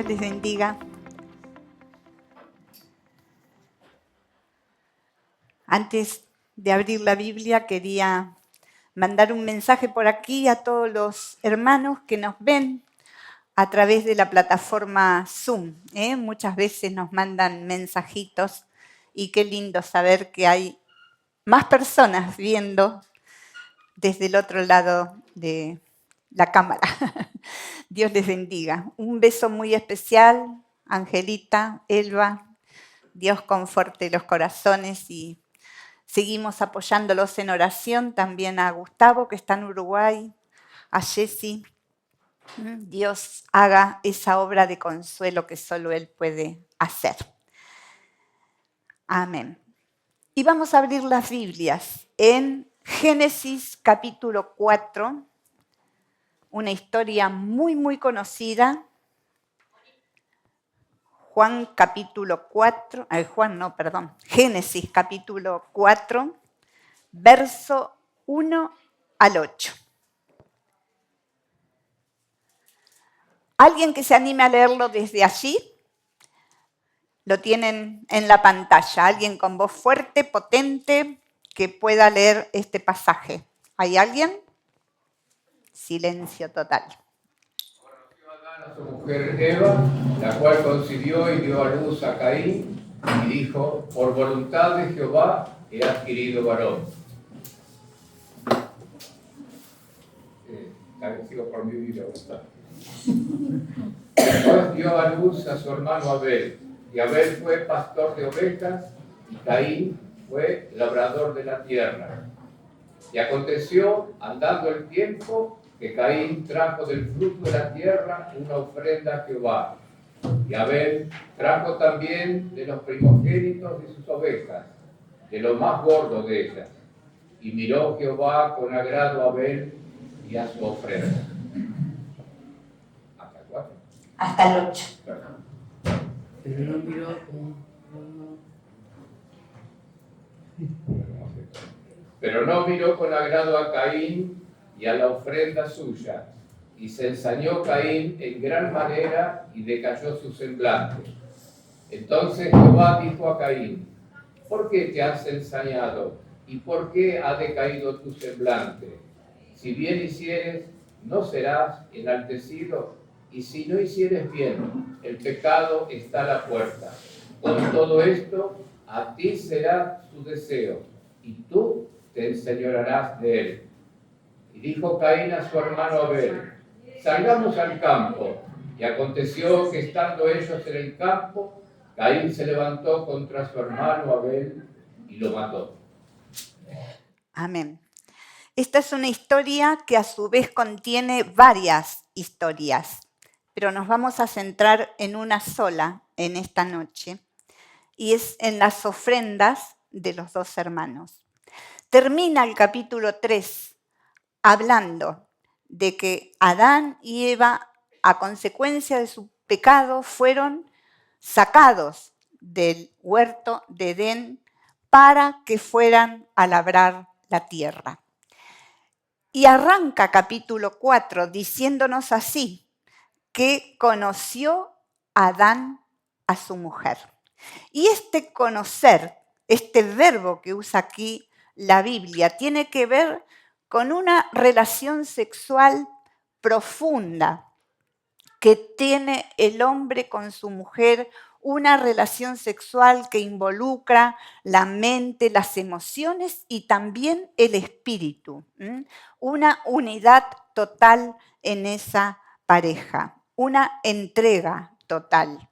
les bendiga. Antes de abrir la Biblia, quería mandar un mensaje por aquí a todos los hermanos que nos ven a través de la plataforma Zoom. Muchas veces nos mandan mensajitos y qué lindo saber que hay más personas viendo desde el otro lado de la cámara. Dios les bendiga. Un beso muy especial, Angelita, Elba. Dios conforte los corazones y seguimos apoyándolos en oración. También a Gustavo, que está en Uruguay, a Jessy. Dios haga esa obra de consuelo que solo Él puede hacer. Amén. Y vamos a abrir las Biblias en Génesis capítulo 4, una historia muy, muy conocida. Génesis capítulo 4, verso 1 al 8. ¿Alguien que se anime a leerlo desde allí? Lo tienen en la pantalla. Alguien con voz fuerte, potente, que pueda leer este pasaje. ¿Hay alguien? Silencio total. Conoció Adán a su mujer Eva, la cual concibió y dio a luz a Caín, y dijo: por voluntad de Jehová he adquirido varón. Sigo por mi vida. Después dio a luz a su hermano Abel, y Abel fue pastor de ovejas, y Caín fue labrador de la tierra. Y aconteció, andando el tiempo, que Caín trajo del fruto de la tierra una ofrenda a Jehová. Y Abel trajo también de los primogénitos de sus ovejas, de lo más gordo de ellas. Y miró Jehová con agrado a Abel y a su ofrenda. ¿Hasta cuándo? Hasta el 8. Perdón. Pero no miró con agrado a Caín y a la ofrenda suya, y se ensañó Caín en gran manera y decayó su semblante. Entonces Jehová dijo a Caín: ¿por qué te has ensañado y por qué ha decaído tu semblante? Si bien hicieres, no serás enaltecido, y si no hicieres bien, el pecado está a la puerta. Con todo esto, a ti será su deseo, y tú te enseñorearás de él. Y dijo Caín a su hermano Abel: salgamos al campo. Y aconteció que estando ellos en el campo, Caín se levantó contra su hermano Abel y lo mató. Amén. Esta es una historia que a su vez contiene varias historias, pero nos vamos a centrar en una sola en esta noche, y es en las ofrendas de los dos hermanos. Termina el capítulo 3 hablando de que Adán y Eva, a consecuencia de su pecado, fueron sacados del huerto de Edén para que fueran a labrar la tierra. Y arranca capítulo 4 diciéndonos así, que conoció Adán a su mujer. Y este conocer, este verbo que usa aquí la Biblia, tiene que ver con una relación sexual profunda que tiene el hombre con su mujer, una relación sexual que involucra la mente, las emociones y también el espíritu. Una unidad total en esa pareja, una entrega total.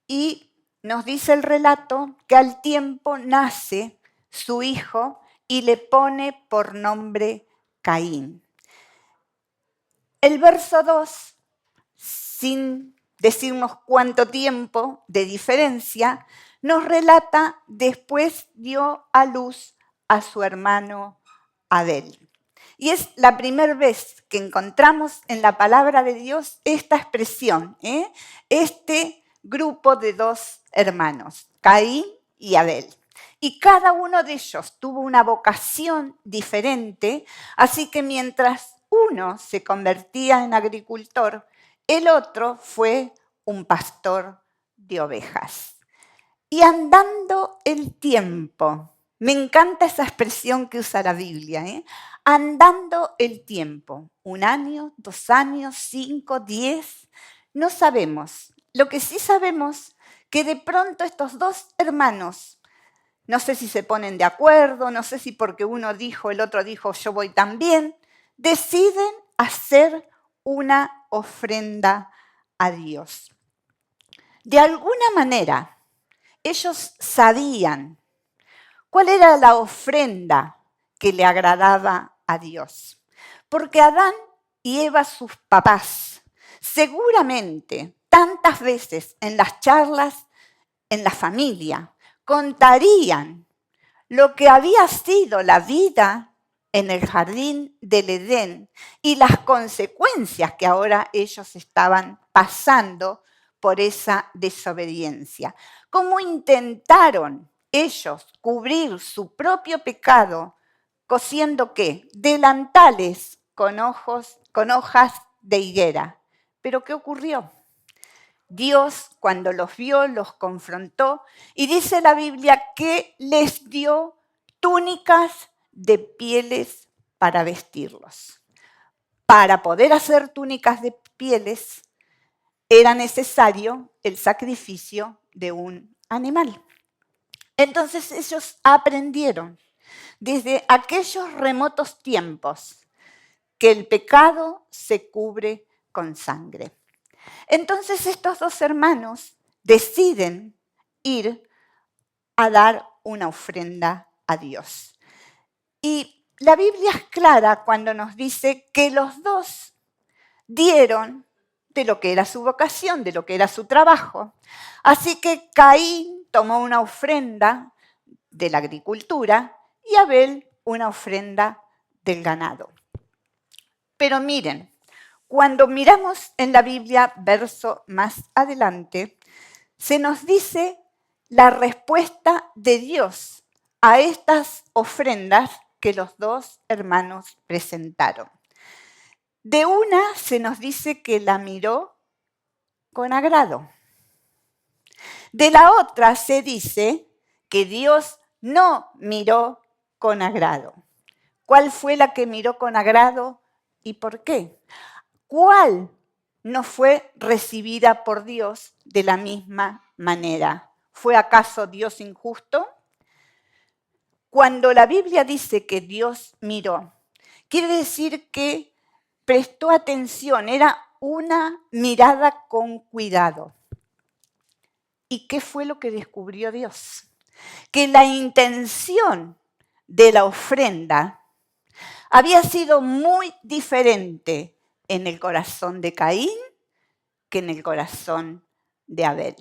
Y nos dice el relato que al tiempo nace su hijo y le pone por nombre Caín. El verso 2, sin decirnos cuánto tiempo de diferencia, nos relata: después dio a luz a su hermano Abel. Y es la primera vez que encontramos en la palabra de Dios esta expresión, este grupo de dos hermanos, Caín y Abel. Y cada uno de ellos tuvo una vocación diferente, así que mientras uno se convertía en agricultor, el otro fue un pastor de ovejas. Y andando el tiempo, me encanta esa expresión que usa la Biblia, andando el tiempo, 1 año, 2 años, 5, 10, no sabemos. Lo que sí sabemos que de pronto estos dos hermanos, no sé si se ponen de acuerdo, no sé si porque uno dijo, el otro dijo, yo voy también, deciden hacer una ofrenda a Dios. De alguna manera, ellos sabían cuál era la ofrenda que le agradaba a Dios. Porque Adán y Eva, sus papás, seguramente tantas veces en las charlas en la familia contarían lo que había sido la vida en el jardín del Edén y las consecuencias que ahora ellos estaban pasando por esa desobediencia. Cómo intentaron ellos cubrir su propio pecado cosiendo ¿qué? Delantales con hojas de higuera. ¿Pero qué ocurrió? Dios, cuando los vio, los confrontó y dice la Biblia que les dio túnicas de pieles para vestirlos. Para poder hacer túnicas de pieles era necesario el sacrificio de un animal. Entonces ellos aprendieron desde aquellos remotos tiempos que el pecado se cubre con sangre. Entonces estos dos hermanos deciden ir a dar una ofrenda a Dios. Y la Biblia es clara cuando nos dice que los dos dieron de lo que era su vocación, de lo que era su trabajo. Así que Caín tomó una ofrenda de la agricultura y Abel una ofrenda del ganado. Pero miren, cuando miramos en la Biblia, verso más adelante, se nos dice la respuesta de Dios a estas ofrendas que los dos hermanos presentaron. De una se nos dice que la miró con agrado. De la otra se dice que Dios no miró con agrado. ¿Cuál fue la que miró con agrado y por qué? ¿Cuál no fue recibida por Dios de la misma manera? ¿Fue acaso Dios injusto? Cuando la Biblia dice que Dios miró, quiere decir que prestó atención, era una mirada con cuidado. ¿Y qué fue lo que descubrió Dios? Que la intención de la ofrenda había sido muy diferente en el corazón de Caín que en el corazón de Abel.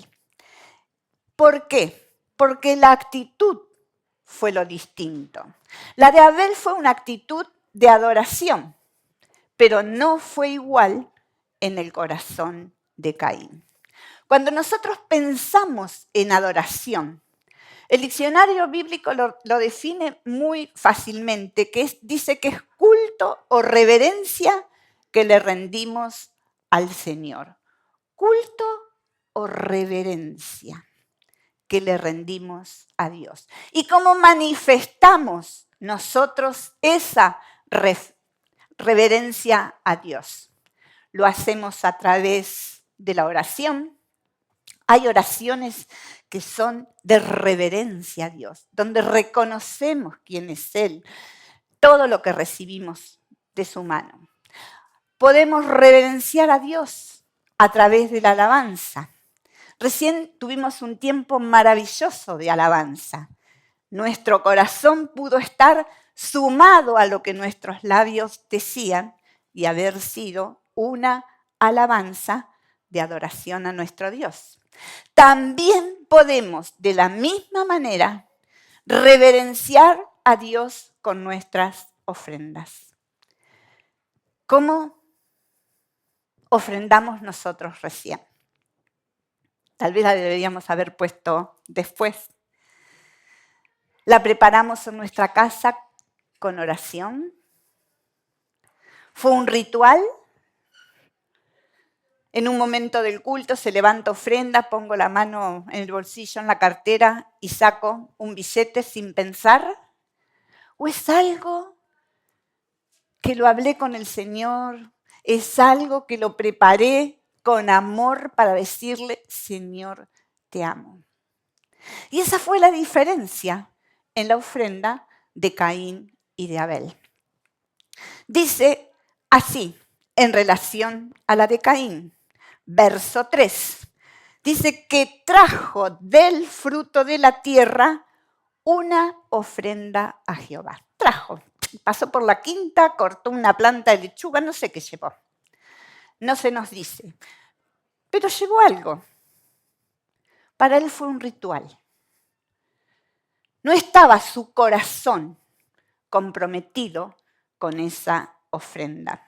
¿Por qué? Porque la actitud fue lo distinto. La de Abel fue una actitud de adoración, pero no fue igual en el corazón de Caín. Cuando nosotros pensamos en adoración, el diccionario bíblico lo define muy fácilmente, dice que es culto o reverencia que le rendimos al Señor. Culto o reverencia que le rendimos a Dios. ¿Y cómo manifestamos nosotros esa reverencia a Dios? Lo hacemos a través de la oración. Hay oraciones que son de reverencia a Dios, donde reconocemos quién es Él, todo lo que recibimos de su mano. Podemos reverenciar a Dios a través de la alabanza. Recién tuvimos un tiempo maravilloso de alabanza. Nuestro corazón pudo estar sumado a lo que nuestros labios decían y haber sido una alabanza de adoración a nuestro Dios. También podemos, de la misma manera, reverenciar a Dios con nuestras ofrendas. ¿Cómo ofrendamos nosotros recién? Tal vez la deberíamos haber puesto después. La preparamos en nuestra casa con oración. ¿Fue un ritual? En un momento del culto se levanta ofrenda, pongo la mano en el bolsillo, en la cartera y saco un billete sin pensar. ¿O es algo que lo hablé con el Señor? ¿Es algo que lo preparé con amor para decirle, Señor, te amo? Y esa fue la diferencia en la ofrenda de Caín y de Abel. Dice así en relación a la de Caín, verso 3. Dice que trajo del fruto de la tierra una ofrenda a Jehová. Trajo, pasó por la quinta, cortó una planta de lechuga, no sé qué llevó. No se nos dice, pero llevó algo. Para él fue un ritual. No estaba su corazón comprometido con esa ofrenda.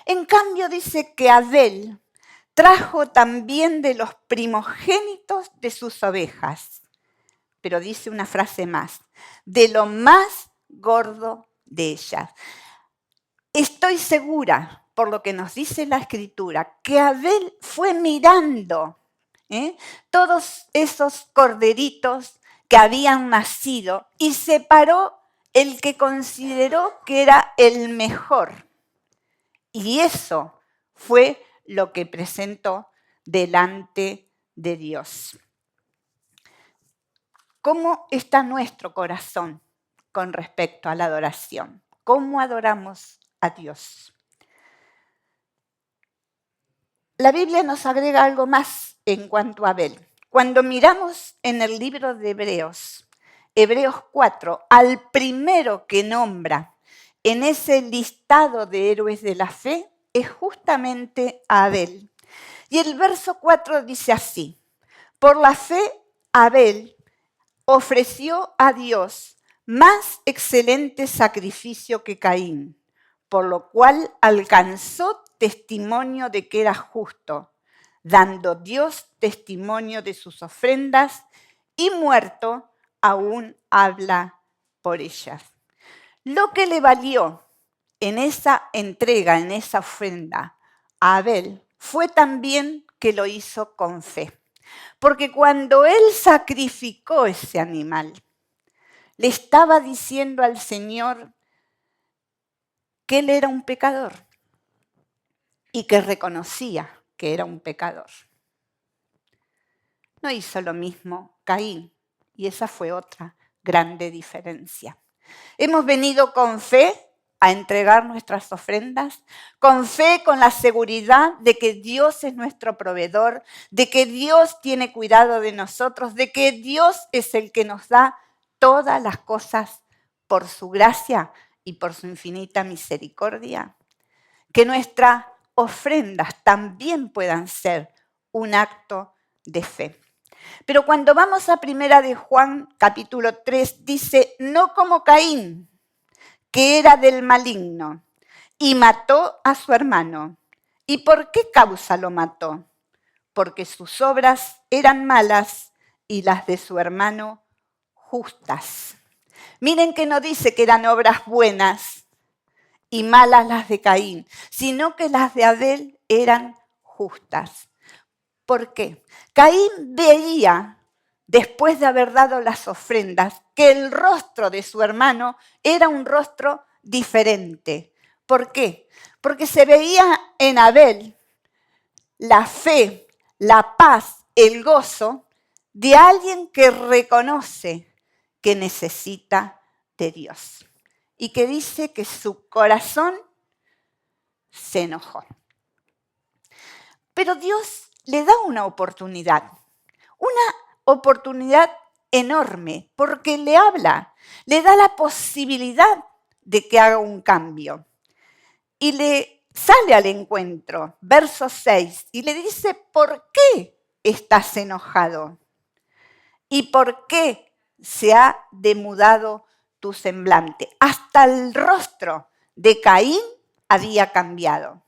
En cambio dice que Abel trajo también de los primogénitos de sus ovejas, pero dice una frase más, de lo más gordo de ellas. Estoy segura, por lo que nos dice la Escritura, que Abel fue mirando todos esos corderitos que habían nacido y separó el que consideró que era el mejor. Y eso fue lo que presentó delante de Dios. ¿Cómo está nuestro corazón con respecto a la adoración? ¿Cómo adoramos a Dios? La Biblia nos agrega algo más en cuanto a Abel. Cuando miramos en el libro de Hebreos, Hebreos 4, al primero que nombra en ese listado de héroes de la fe es justamente a Abel. Y el verso 4 dice así, por la fe Abel ofreció a Dios más excelente sacrificio que Caín, por lo cual alcanzó testimonio de que era justo, dando Dios testimonio de sus ofrendas y muerto aún habla por ellas. Lo que le valió en esa entrega, en esa ofrenda a Abel, fue también que lo hizo con fe. Porque cuando él sacrificó ese animal, le estaba diciendo al Señor que él era un pecador y que reconocía que era un pecador. No hizo lo mismo Caín, y esa fue otra grande diferencia. Hemos venido con fe a entregar nuestras ofrendas, con fe, con la seguridad de que Dios es nuestro proveedor, de que Dios tiene cuidado de nosotros, de que Dios es el que nos da todas las cosas por su gracia y por su infinita misericordia. Que nuestras ofrendas también puedan ser un acto de fe. Pero cuando vamos a Primera de Juan, capítulo 3, dice, no como Caín, que era del maligno, y mató a su hermano. ¿Y por qué causa lo mató? Porque sus obras eran malas y las de su hermano justas. Miren que no dice que eran obras buenas y malas las de Caín, sino que las de Abel eran justas. ¿Por qué? Caín veía, después de haber dado las ofrendas, que el rostro de su hermano era un rostro diferente. ¿Por qué? Porque se veía en Abel la fe, la paz, el gozo de alguien que reconoce que necesita de Dios y que dice que su corazón se enojó. Pero Dios le da una oportunidad enorme, porque le habla, le da la posibilidad de que haga un cambio. Y le sale al encuentro, verso 6, y le dice, ¿por qué estás enojado? ¿Y por qué se ha demudado tu semblante? Hasta el rostro de Caín había cambiado.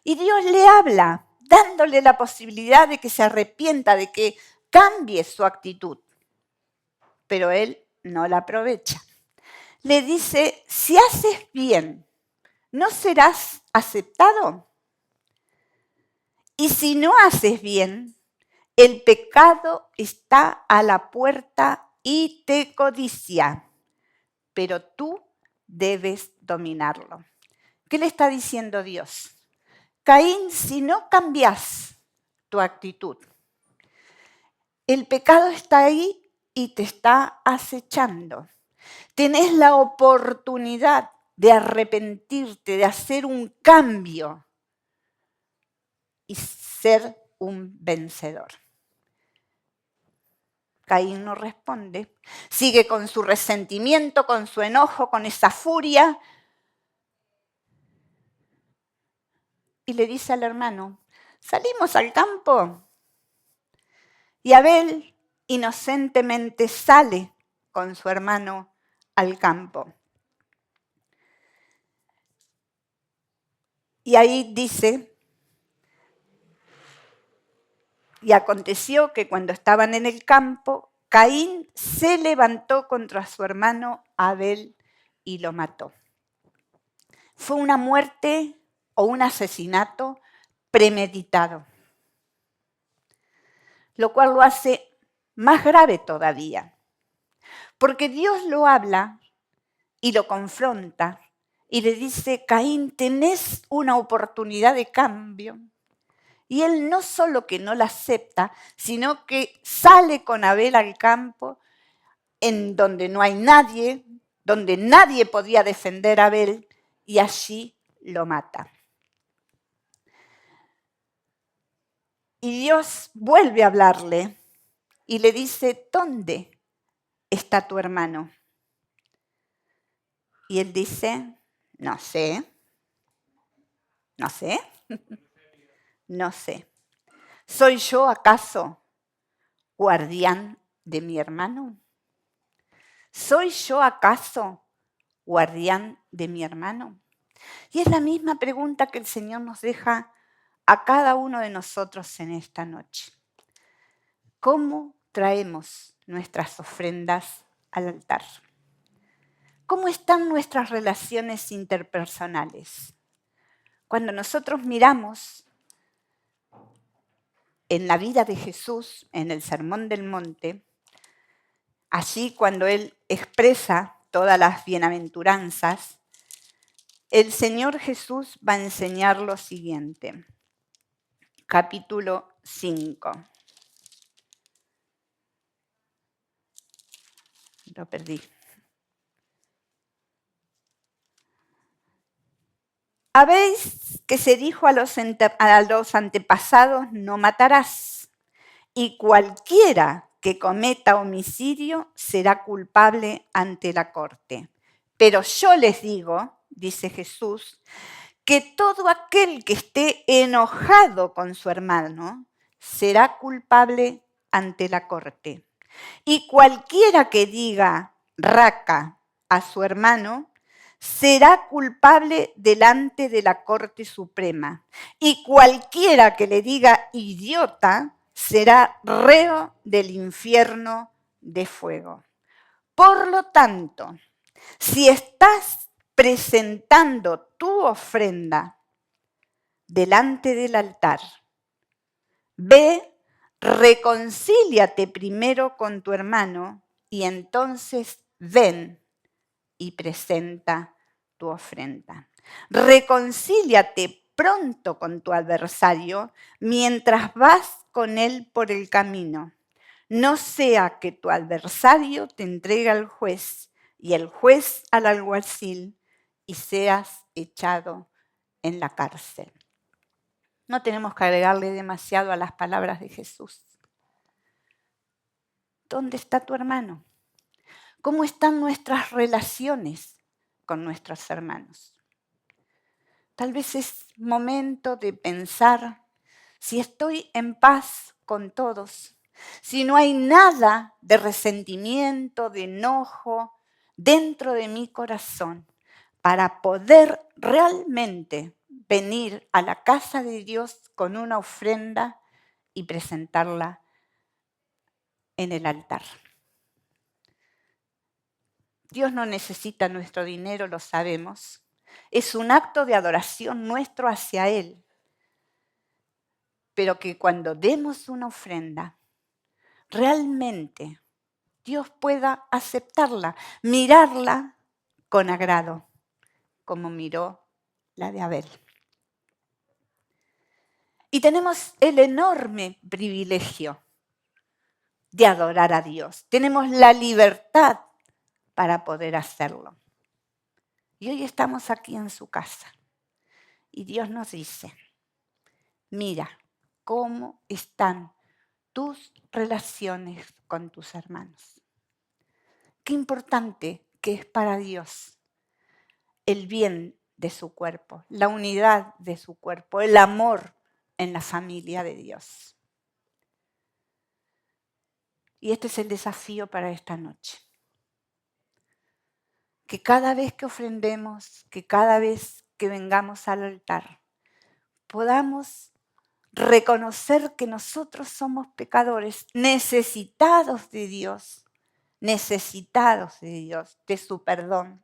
Y Dios le habla, dándole la posibilidad de que se arrepienta, de que cambie su actitud. Pero él no la aprovecha. Le dice, si haces bien, ¿no serás aceptado? Y si no haces bien, el pecado está a la puerta y te codicia, pero tú debes dominarlo. ¿Qué le está diciendo Dios? Caín, si no cambias tu actitud, el pecado está ahí y te está acechando. Tenés la oportunidad de arrepentirte, de hacer un cambio y ser un vencedor. Caín no responde, sigue con su resentimiento, con su enojo, con esa furia. Y le dice al hermano, salimos al campo. Y Abel inocentemente sale con su hermano al campo. Y ahí dice, y aconteció que cuando estaban en el campo, Caín se levantó contra su hermano Abel y lo mató. Fue una muerte o un asesinato premeditado, lo cual lo hace más grave todavía, porque Dios lo habla y lo confronta y le dice, Caín, tenés una oportunidad de cambio. Y él no solo que no la acepta, sino que sale con Abel al campo en donde no hay nadie, donde nadie podía defender a Abel, y allí lo mata. Y Dios vuelve a hablarle y le dice, ¿dónde está tu hermano? Y él dice, no sé, no sé, no sé. ¿Soy yo acaso guardián de mi hermano? ¿Soy yo acaso guardián de mi hermano? Y es la misma pregunta que el Señor nos deja a cada uno de nosotros en esta noche. ¿Cómo traemos nuestras ofrendas al altar? ¿Cómo están nuestras relaciones interpersonales? Cuando nosotros miramos en la vida de Jesús, en el Sermón del Monte, allí cuando Él expresa todas las bienaventuranzas, el Señor Jesús va a enseñar lo siguiente. Capítulo 5. Lo perdí. Habéis que se dijo a los antepasados, no matarás, y cualquiera que cometa homicidio será culpable ante la corte. Pero yo les digo, dice Jesús, que todo aquel que esté enojado con su hermano será culpable ante la corte. Y cualquiera que diga raca a su hermano será culpable delante de la Corte Suprema. Y cualquiera que le diga idiota será reo del infierno de fuego. Por lo tanto, si estás presentando tu ofrenda delante del altar, ve, reconcíliate primero con tu hermano y entonces ven y presenta tu ofrenda. Reconcíliate pronto con tu adversario mientras vas con él por el camino. No sea que tu adversario te entregue al juez y el juez al alguacil y seas echado en la cárcel. No tenemos que agregarle demasiado a las palabras de Jesús. ¿Dónde está tu hermano? ¿Cómo están nuestras relaciones con nuestros hermanos? Tal vez es momento de pensar si estoy en paz con todos, si no hay nada de resentimiento, de enojo dentro de mi corazón para poder realmente venir a la casa de Dios con una ofrenda y presentarla en el altar. Dios no necesita nuestro dinero, lo sabemos. Es un acto de adoración nuestro hacia Él. pero que cuando demos una ofrenda, realmente Dios pueda aceptarla, mirarla con agrado, como miró la de Abel. Y tenemos el enorme privilegio de adorar a Dios. Tenemos la libertad para poder hacerlo. Y hoy estamos aquí en su casa. Y Dios nos dice, mira cómo están tus relaciones con tus hermanos. Qué importante que es para Dios el bien de su cuerpo, la unidad de su cuerpo, el amor en la familia de Dios. Y este es el desafío para esta noche. Que cada vez que ofrendemos, que cada vez que vengamos al altar, podamos reconocer que nosotros somos pecadores, necesitados de Dios, de su perdón.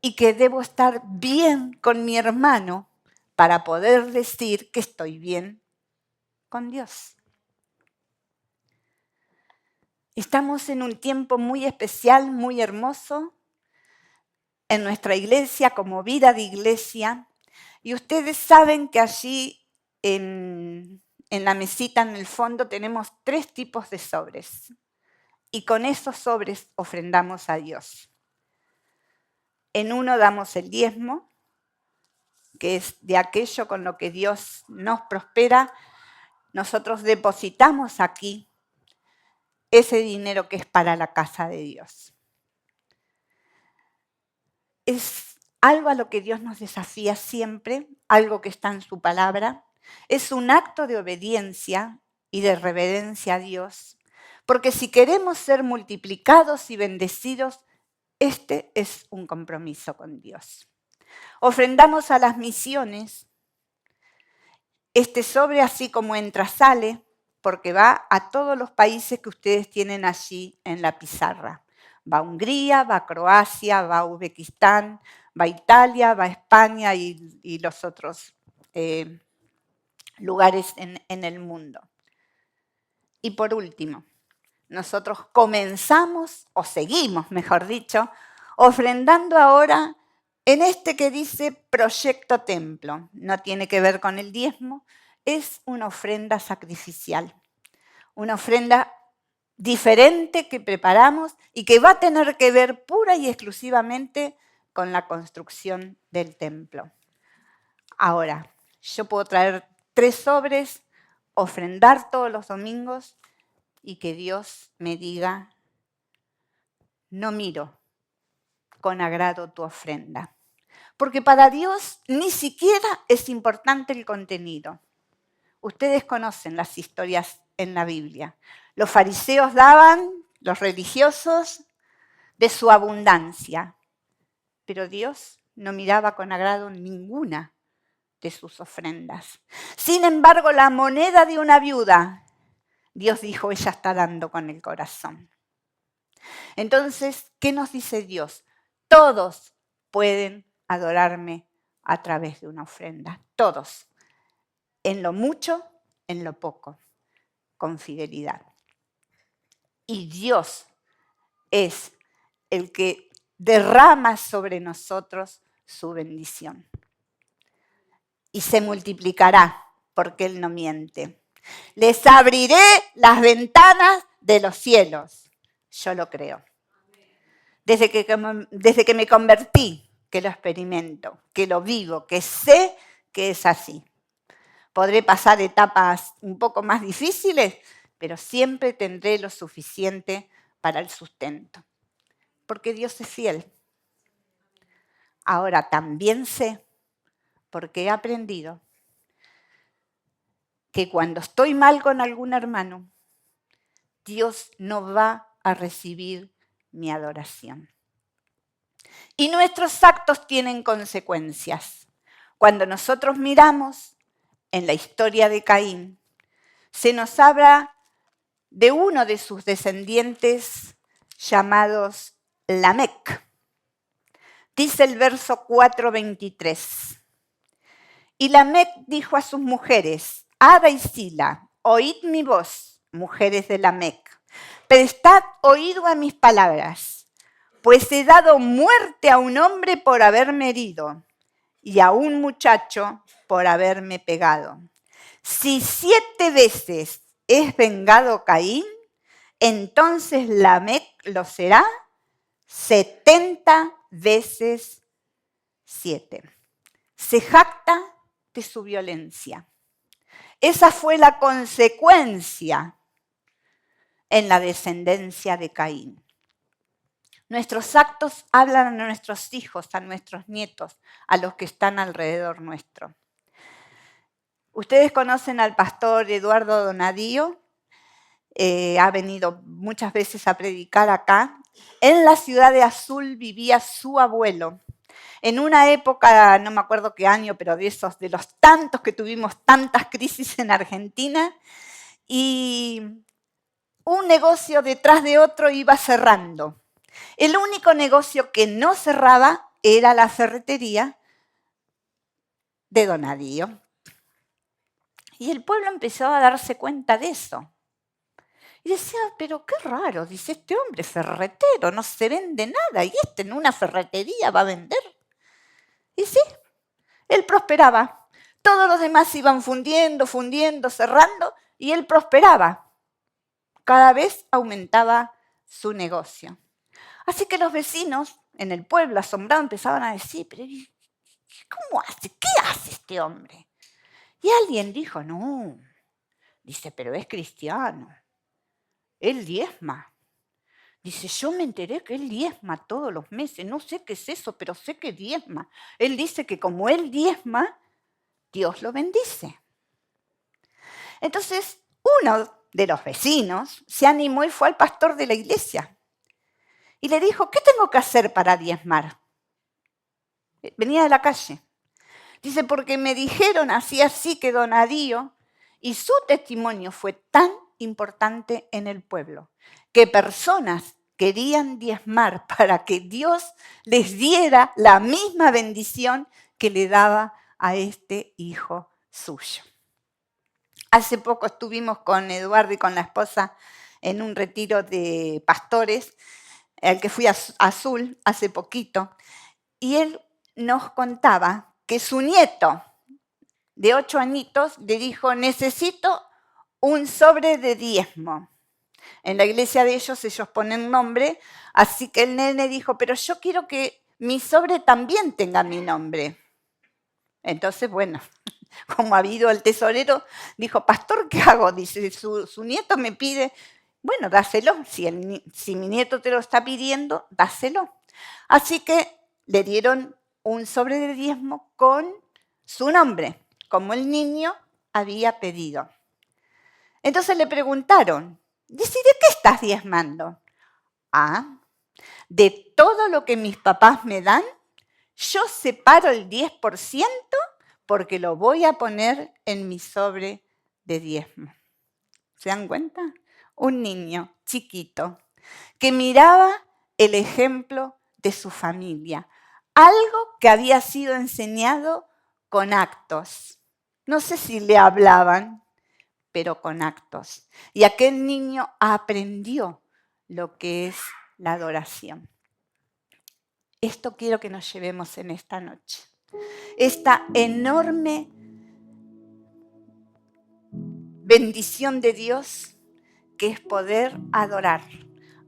Y que debo estar bien con mi hermano para poder decir que estoy bien con Dios. Estamos en un tiempo muy especial, muy hermoso, en nuestra iglesia, como vida de iglesia. Y ustedes saben que allí en la mesita en el fondo tenemos 3 tipos de sobres. Y con esos sobres ofrendamos a Dios. En uno damos el diezmo, que es de aquello con lo que Dios nos prospera. Nosotros depositamos aquí ese dinero que es para la casa de Dios. Es algo a lo que Dios nos desafía siempre, algo que está en su palabra. Es un acto de obediencia y de reverencia a Dios, porque si queremos ser multiplicados y bendecidos, este es un compromiso con Dios. Ofrendamos a las misiones. Este sobre, así como entra, sale, porque va a todos los países que ustedes tienen allí en la pizarra. Va a Hungría, va a Croacia, va a Uzbekistán, va a Italia, va a España y los otros lugares en el mundo. Y por último, nosotros comenzamos, o seguimos, mejor dicho, ofrendando ahora en este que dice Proyecto Templo. No tiene que ver con el diezmo, es una ofrenda sacrificial, una ofrenda diferente que preparamos y que va a tener que ver pura y exclusivamente con la construcción del templo. Ahora, yo puedo traer 3 sobres, ofrendar todos los domingos y que Dios me diga, no miro con agrado tu ofrenda. Porque para Dios ni siquiera es importante el contenido. Ustedes conocen las historias en la Biblia. Los fariseos daban, los religiosos, de su abundancia. Pero Dios no miraba con agrado ninguna de sus ofrendas. Sin embargo, la moneda de una viuda, Dios dijo, ella está dando con el corazón. Entonces, ¿qué nos dice Dios? Todos pueden adorarme a través de una ofrenda. Todos. En lo mucho, en lo poco, con fidelidad. Y Dios es el que derrama sobre nosotros su bendición. Y se multiplicará, porque Él no miente. Les abriré las ventanas de los cielos. Yo lo creo. Desde que me convertí, que lo experimento, que lo vivo, que sé que es así. Podré pasar etapas un poco más difíciles, pero siempre tendré lo suficiente para el sustento. Porque Dios es fiel. Ahora también sé, porque he aprendido, que cuando estoy mal con algún hermano, Dios no va a recibir mi adoración. Y nuestros actos tienen consecuencias. Cuando nosotros miramos en la historia de Caín, se nos habla de uno de sus descendientes llamados Lamec. Dice el verso 4:23. Y Lamec dijo a sus mujeres, Ada y Sila, oíd mi voz, mujeres de Lamec, prestad oído a mis palabras, pues he dado muerte a un hombre por haberme herido y a un muchacho por haberme pegado. Si 7 veces es vengado Caín, entonces Lamec lo será 70 veces 7. Se jacta de su violencia. Esa fue la consecuencia en la descendencia de Caín. Nuestros actos hablan a nuestros hijos, a nuestros nietos, a los que están alrededor nuestro. Ustedes conocen al pastor Eduardo Donadío, ha venido muchas veces a predicar acá. En la ciudad de Azul vivía su abuelo. En una época, no me acuerdo qué año, pero de los tantos que tuvimos tantas crisis en Argentina, y un negocio detrás de otro iba cerrando. El único negocio que no cerraba era la ferretería de Donadío. Y el pueblo empezó a darse cuenta de eso. Y decía, pero qué raro, dice, este hombre ferretero, no se vende nada, y en una ferretería va a vender. Y sí, él prosperaba. Todos los demás iban fundiendo, cerrando, y él prosperaba. Cada vez aumentaba su negocio. Así que los vecinos en el pueblo, asombrados, empezaban a decir, pero ¿cómo hace? ¿Qué hace este hombre? Y alguien dijo, no, dice, pero es cristiano. Él diezma. Dice, yo me enteré que él diezma todos los meses. No sé qué es eso, pero sé que diezma. Él dice que como él diezma, Dios lo bendice. Entonces, uno de los vecinos se animó y fue al pastor de la iglesia. Y le dijo, ¿qué tengo que hacer para diezmar? Venía de la calle. Dice, porque me dijeron así que Donadío y su testimonio fue tan importante en el pueblo, que personas querían diezmar para que Dios les diera la misma bendición que le daba a este hijo suyo. Hace poco estuvimos con Eduardo y con la esposa en un retiro de pastores, al que fui a Azul hace poquito, y él nos contaba que su nieto de 8 añitos le dijo, necesito un sobre de diezmo. En la iglesia de ellos ponen nombre, así que el nene dijo, pero yo quiero que mi sobre también tenga mi nombre. Entonces, bueno, como ha habido el tesorero, dijo, pastor, ¿qué hago? Dice, su nieto me pide, bueno, dáselo. Si mi nieto te lo está pidiendo, dáselo. Así que le dieron un sobre de diezmo con su nombre, como el niño había pedido. Entonces le preguntaron, dice, ¿de qué estás diezmando? Ah, de todo lo que mis papás me dan, yo separo el 10% porque lo voy a poner en mi sobre de diezmo. ¿Se dan cuenta? Un niño chiquito que miraba el ejemplo de su familia, algo que había sido enseñado con actos. No sé si le hablaban, pero con actos. Y aquel niño aprendió lo que es la adoración. Esto quiero que nos llevemos en esta noche. Esta enorme bendición de Dios que es poder adorar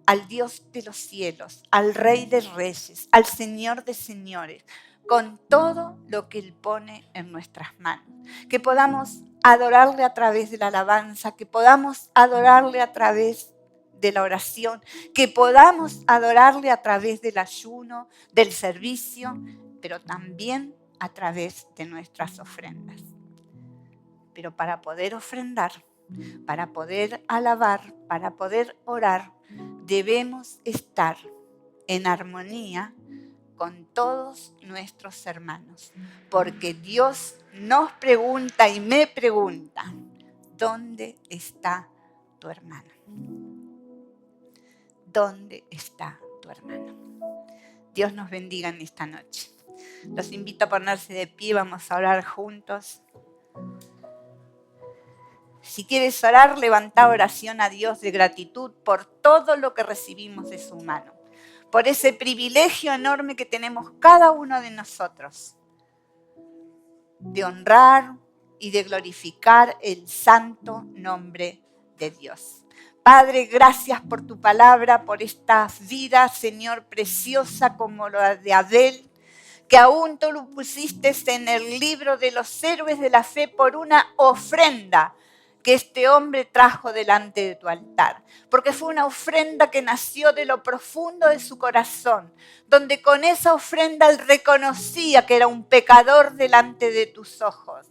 al Dios de los cielos, al Rey de Reyes, al Señor de Señores, con todo lo que Él pone en nuestras manos. Que podamos adorarle a través de la alabanza, que podamos adorarle a través de la oración, que podamos adorarle a través del ayuno, del servicio, pero también a través de nuestras ofrendas. Pero para poder ofrendar, para poder alabar, para poder orar, debemos estar en armonía con todos nuestros hermanos, porque Dios nos pregunta y me pregunta, ¿dónde está tu hermano? ¿Dónde está tu hermano? Dios nos bendiga en esta noche. Los invito a ponerse de pie, vamos a orar juntos. Si quieres orar, levanta oración a Dios de gratitud por todo lo que recibimos de su mano, por ese privilegio enorme que tenemos cada uno de nosotros, de honrar y de glorificar el santo nombre de Dios. Padre, gracias por tu palabra, por esta vida, Señor, preciosa como la de Abel, que aún tú lo pusiste en el libro de los héroes de la fe por una ofrenda que este hombre trajo delante de tu altar, porque fue una ofrenda que nació de lo profundo de su corazón, donde con esa ofrenda él reconocía que era un pecador delante de tus ojos.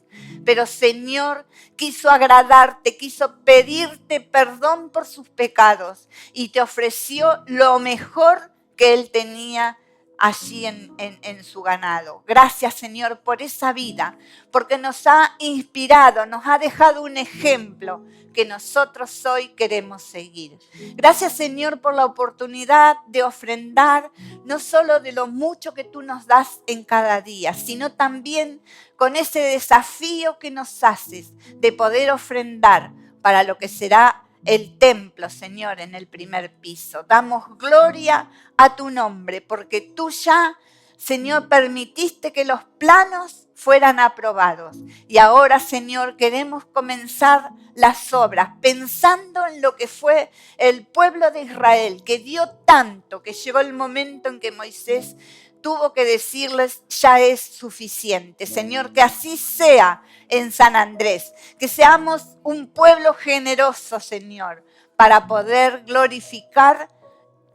Pero Señor, quiso agradarte, quiso pedirte perdón por sus pecados y te ofreció lo mejor que él tenía allí en su ganado. Gracias, Señor, por esa vida, porque nos ha inspirado, nos ha dejado un ejemplo que nosotros hoy queremos seguir. Gracias, Señor, por la oportunidad de ofrendar, no solo de lo mucho que tú nos das en cada día, sino también con ese desafío que nos haces de poder ofrendar para lo que será el templo, Señor, en el primer piso. Damos gloria a tu nombre, porque tú ya, Señor, permitiste que los planos fueran aprobados. Y ahora, Señor, queremos comenzar las obras pensando en lo que fue el pueblo de Israel, que dio tanto, que llegó el momento en que Moisés tuvo que decirles, ya es suficiente. Señor, que así sea en San Andrés, que seamos un pueblo generoso, Señor, para poder glorificar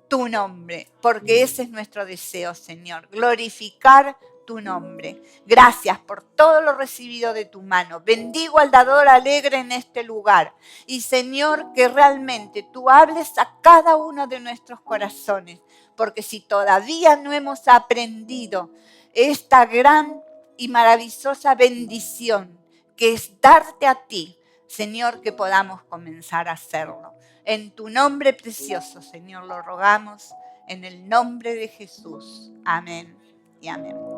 tu nombre, porque ese es nuestro deseo, Señor, glorificar tu nombre. Gracias por todo lo recibido de tu mano. Bendigo al dador alegre en este lugar. Y Señor, que realmente tú hables a cada uno de nuestros corazones, porque si todavía no hemos aprendido esta gran y maravillosa bendición que es darte a ti, Señor, que podamos comenzar a hacerlo. En tu nombre precioso, Señor, lo rogamos, en el nombre de Jesús. Amén y amén.